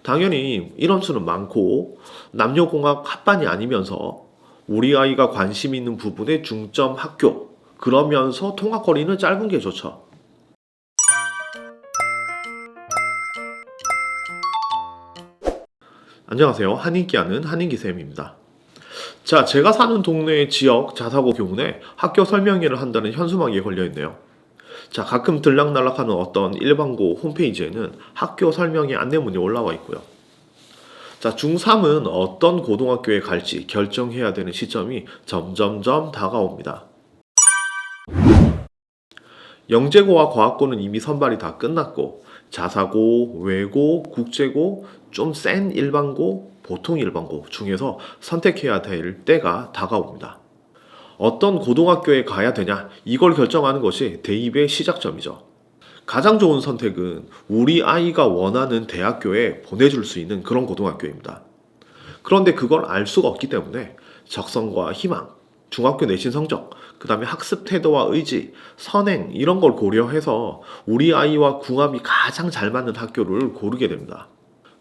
당연히 인원수는 많고 남녀공학 합반이 아니면서 우리 아이가 관심 있는 부분에 중점 학교, 그러면서 통학거리는 짧은 게 좋죠. 안녕하세요. 한인기하는 한인기쌤입니다. 자, 제가 사는 동네의 지역 자사고 교문에 학교 설명회를 한다는 현수막이 걸려있네요. 자, 가끔 들락날락하는 어떤 일반고 홈페이지에는 학교 설명회 안내문이 올라와 있고요. 자, 중3은 어떤 고등학교에 갈지 결정해야 되는 시점이 점점점 다가옵니다. 영재고와 과학고는 이미 선발이 다 끝났고 자사고, 외고, 국제고, 좀 센 일반고, 보통 일반고 중에서 선택해야 될 때가 다가옵니다. 어떤 고등학교에 가야 되냐, 이걸 결정하는 것이 대입의 시작점이죠. 가장 좋은 선택은 우리 아이가 원하는 대학교에 보내줄 수 있는 그런 고등학교입니다. 그런데 그걸 알 수가 없기 때문에 적성과 희망, 중학교 내신 성적, 그 다음에 학습 태도와 의지, 선행 이런 걸 고려해서 우리 아이와 궁합이 가장 잘 맞는 학교를 고르게 됩니다.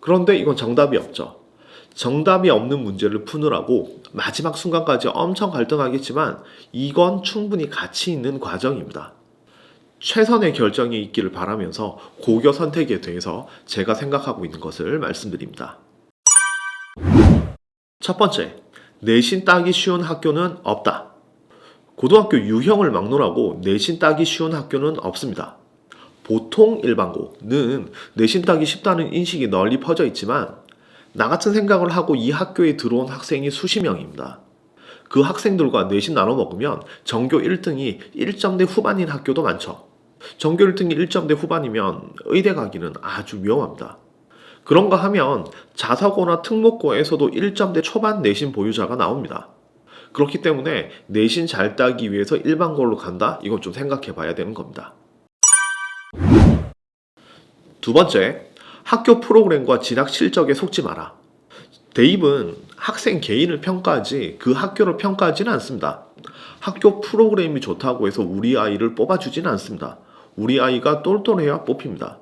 그런데 이건 정답이 없죠. 정답이 없는 문제를 푸느라고 마지막 순간까지 엄청 갈등하겠지만 이건 충분히 가치 있는 과정입니다. 최선의 결정이 있기를 바라면서 고교 선택에 대해서 제가 생각하고 있는 것을 말씀드립니다. 첫 번째, 내신 따기 쉬운 학교는 없다. 고등학교 유형을 막론하고 내신 따기 쉬운 학교는 없습니다. 보통 일반고는 내신 따기 쉽다는 인식이 널리 퍼져 있지만 나 같은 생각을 하고 이 학교에 들어온 학생이 수십 명입니다. 그 학생들과 내신 나눠 먹으면 전교 1등이 1점대 후반인 학교도 많죠. 전교 1등이 1점대 후반이면 의대 가기는 아주 위험합니다. 그런가 하면 자사고나 특목고에서도 1점대 초반 내신 보유자가 나옵니다. 그렇기 때문에 내신 잘 따기 위해서 일반고로 간다? 이건 좀 생각해 봐야 되는 겁니다. 두 번째, 학교 프로그램과 진학 실적에 속지 마라. 대입은 학생 개인을 평가하지 그 학교를 평가하지는 않습니다. 학교 프로그램이 좋다고 해서 우리 아이를 뽑아주지는 않습니다. 우리 아이가 똘똘해야 뽑힙니다.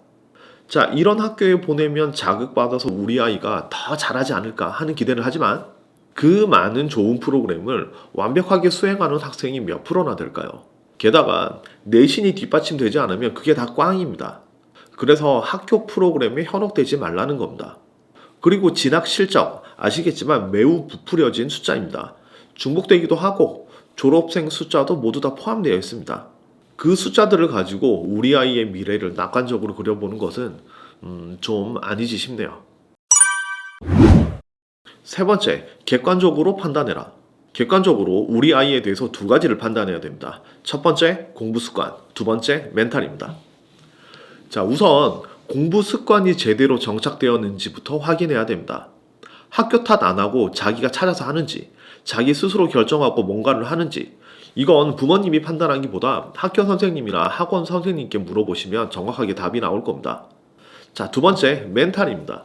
자, 이런 학교에 보내면 자극받아서 우리 아이가 더 잘하지 않을까 하는 기대를 하지만 그 많은 좋은 프로그램을 완벽하게 수행하는 학생이 몇 프로나 될까요? 게다가 내신이 뒷받침되지 않으면 그게 다 꽝입니다. 그래서 학교 프로그램에 현혹되지 말라는 겁니다. 그리고 진학 실적, 아시겠지만 매우 부풀려진 숫자입니다. 중복되기도 하고 졸업생 숫자도 모두 다 포함되어 있습니다. 그 숫자들을 가지고 우리 아이의 미래를 낙관적으로 그려보는 것은 좀 아니지 싶네요. 세 번째, 객관적으로 판단해라. 객관적으로 우리 아이에 대해서 두 가지를 판단해야 됩니다. 첫 번째, 공부 습관. 두 번째, 멘탈입니다. 자, 우선 공부 습관이 제대로 정착되었는지부터 확인해야 됩니다. 학교 탓 안 하고 자기가 찾아서 하는지, 자기 스스로 결정하고 뭔가를 하는지, 이건 부모님이 판단하기보다 학교 선생님이나 학원 선생님께 물어보시면 정확하게 답이 나올 겁니다. 자, 두 번째, 멘탈입니다.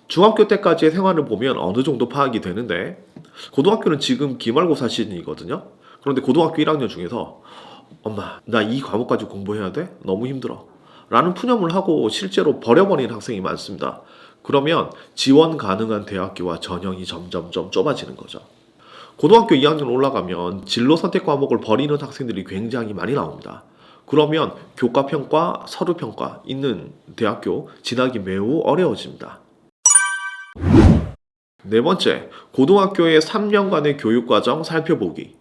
중학교 때까지의 생활을 보면 어느 정도 파악이 되는데 고등학교는 지금 기말고사 시즌이거든요. 그런데 고등학교 1학년 중에서 엄마, 나 이 과목까지 공부해야 돼? 너무 힘들어. 라는 푸념을 하고 실제로 버려버린 학생이 많습니다. 그러면 지원 가능한 대학교와 전형이 점점점 좁아지는 거죠. 고등학교 2학년 올라가면 진로 선택 과목을 버리는 학생들이 굉장히 많이 나옵니다. 그러면 교과평가, 서류평가 있는 대학교 진학이 매우 어려워집니다. 네 번째, 고등학교의 3년간의 교육과정 살펴보기.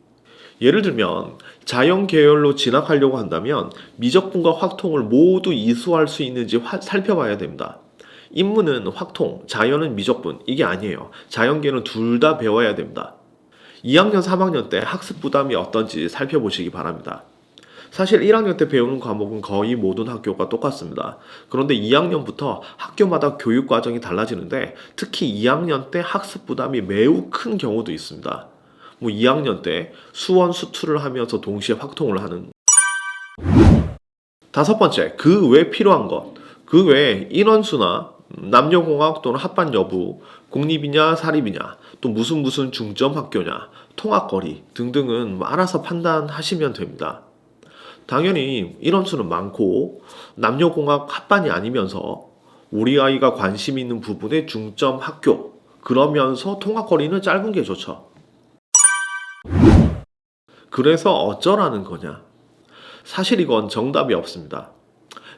예를 들면 자연 계열로 진학하려고 한다면 미적분과 확통을 모두 이수할 수 있는지 살펴봐야 됩니다. 인문은 확통, 자연은 미적분, 이게 아니에요. 자연계는 둘 다 배워야 됩니다. 2학년, 3학년 때 학습 부담이 어떤지 살펴보시기 바랍니다. 사실 1학년 때 배우는 과목은 거의 모든 학교가 똑같습니다. 그런데 2학년부터 학교마다 교육 과정이 달라지는데 특히 2학년 때 학습 부담이 매우 큰 경우도 있습니다. 2학년 때 수원, 수투를 하면서 동시에 확통을 하는. 다섯 번째, 그 외 필요한 것. 그 외에 인원수나 남녀공학 또는 합반 여부, 공립이냐 사립이냐, 또 무슨 중점 학교냐, 통학거리 등등은 알아서 판단하시면 됩니다. 당연히 인원수는 많고 남녀공학 합반이 아니면서 우리 아이가 관심 있는 부분에 중점 학교. 그러면서 통학거리는 짧은 게 좋죠. 그래서 어쩌라는 거냐? 사실 이건 정답이 없습니다.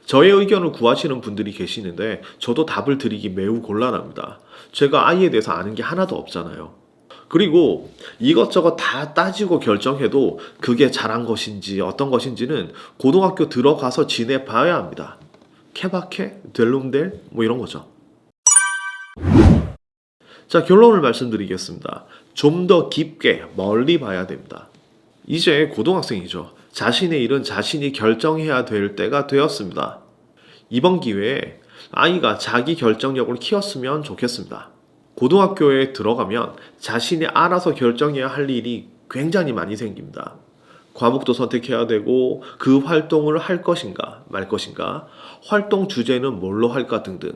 저의 의견을 구하시는 분들이 계시는데 저도 답을 드리기 매우 곤란합니다. 제가 아이에 대해서 아는 게 하나도 없잖아요. 그리고 이것저것 다 따지고 결정해도 그게 잘한 것인지 어떤 것인지는 고등학교 들어가서 지내봐야 합니다. 케바케, 델룸델 뭐 이런 거죠. 자, 결론을 말씀드리겠습니다. 좀 더 깊게 멀리 봐야 됩니다. 이제 고등학생이죠. 자신의 일은 자신이 결정해야 될 때가 되었습니다. 이번 기회에 아이가 자기 결정력을 키웠으면 좋겠습니다. 고등학교에 들어가면 자신이 알아서 결정해야 할 일이 굉장히 많이 생깁니다. 과목도 선택해야 되고 그 활동을 할 것인가 말 것인가, 활동 주제는 뭘로 할까 등등.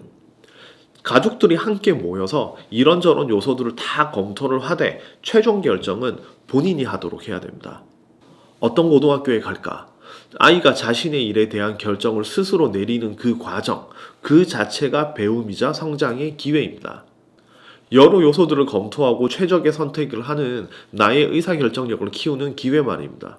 가족들이 함께 모여서 이런저런 요소들을 다 검토를 하되 최종 결정은 본인이 하도록 해야 됩니다. 어떤 고등학교에 갈까? 아이가 자신의 일에 대한 결정을 스스로 내리는 그 과정, 그 자체가 배움이자 성장의 기회입니다. 여러 요소들을 검토하고 최적의 선택을 하는 나의 의사결정력을 키우는 기회 말입니다.